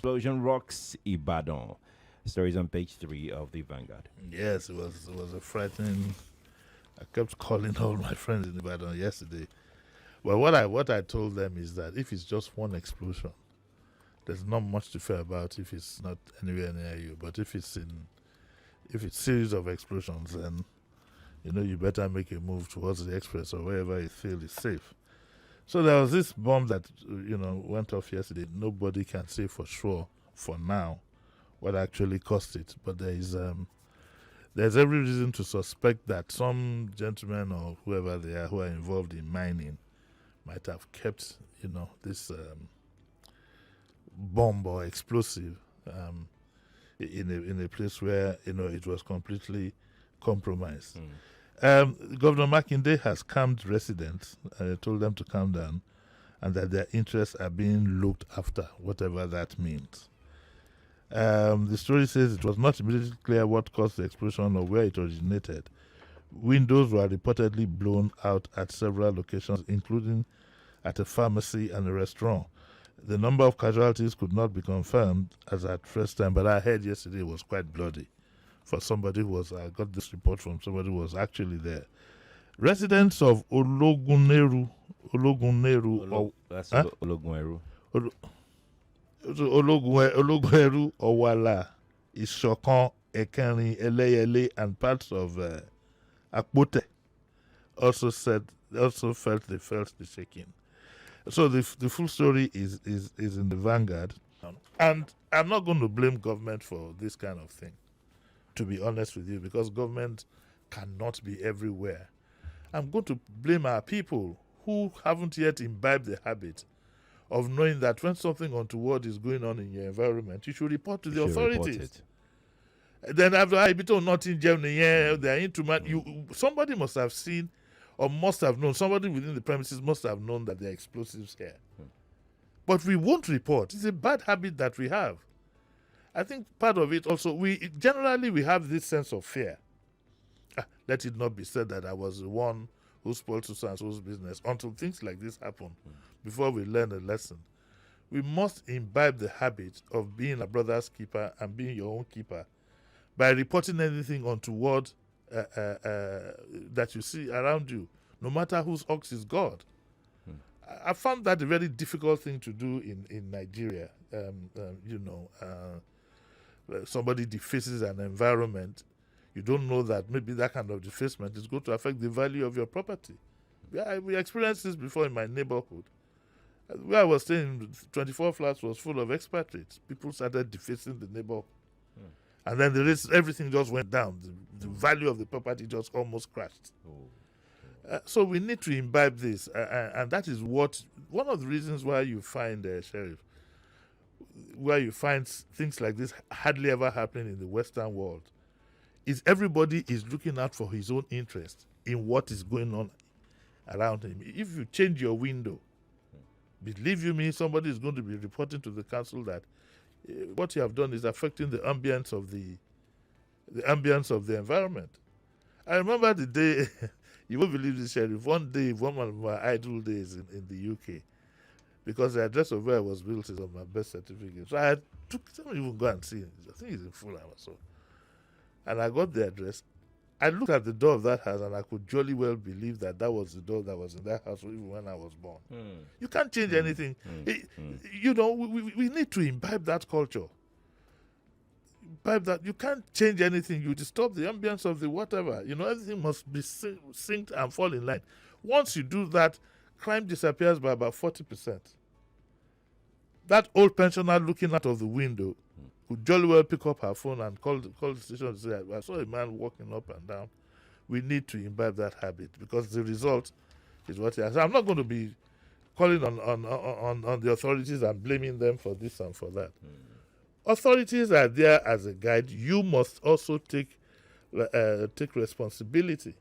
explosion rocks Ibadan. Stories on page 3 of the Vanguard. Yes, it was a frightening. I kept calling all my friends in Ibadan yesterday. Well, what I told them is that if it's just one explosion, there's not much to fear about if it's not anywhere near you. But if it's series of explosions, then you better make a move towards the express or wherever you feel is safe. So there was this bomb that went off yesterday. Nobody can say for sure for now what actually caused it, but there's every reason to suspect that some gentlemen or whoever they are who are involved in mining might have kept this bomb or explosive in a place where it was completely compromised. Governor Makinde has calmed residents, told them to calm down, and that their interests are being looked after, whatever that means. The story says it was not immediately clear what caused the explosion or where it originated. Windows were reportedly blown out at several locations, including at a pharmacy and a restaurant. The number of casualties could not be confirmed as at first time, but I heard yesterday was quite bloody. For somebody I got this report from somebody who was actually there. Residents of Ologuneru, That's Ologuneru. Ologuneru, Owala, Ishokan, Ekeni, Eleyele, and parts of Akpote also felt the shaking. So the full story is in the Vanguard, and I'm not going to blame government for this kind of thing, to be honest with you, because government cannot be everywhere. I'm going to blame our people who haven't yet imbibed the habit of knowing that when something untoward is going on in your environment, you should report to the authorities. Then after I be told not in Germany, they are into man. Somebody must have seen or must have known, somebody within the premises must have known that there are explosives here. But we won't report. It's a bad habit that we have. I think part of it also, we have this sense of fear. Let it not be said that I was the one who spoiled so-and-so's business until things like this happen before we learn a lesson. We must imbibe the habit of being a brother's keeper and being your own keeper by reporting anything untoward that you see around you, no matter whose ox is God. I found that a very difficult thing to do in Nigeria. Somebody defaces an environment, you don't know that maybe that kind of defacement is going to affect the value of your property. We experienced this before in my neighborhood. Where I was staying, 24 flats was full of expatriates. People started defacing the neighborhood. And then everything just went down. The value of the property just almost crashed. So we need to imbibe this. And that is one of the reasons why you find, Sheriff, where you find things like this hardly ever happening in the Western world, is everybody is looking out for his own interest in what is going on around him. If you change your window, believe you me, somebody is going to be reporting to the council that what you have done is affecting the ambience of the environment. I remember the day, you won't believe this, Sheriff, one of my idle days in the UK, because the address of where I was built is on my birth certificate. So I took, don't even go and see it. I think it's in Fulham or so. And I got the address. I looked at the door of that house and I could jolly well believe that was the door that was in that house even when I was born. You can't change anything. We need to imbibe that culture. Imbibe that. You can't change anything. You disturb the ambience of the whatever. Everything must be synced and fall in line. Once you do that, crime disappears by about 40%. That old pensioner looking out of the window could jolly well pick up her phone and call the station and say, I saw a man walking up and down. We need to imbibe that habit because the result is what it has. I'm not going to be calling on the authorities and blaming them for this and for that. Authorities are there as a guide. You must also take responsibility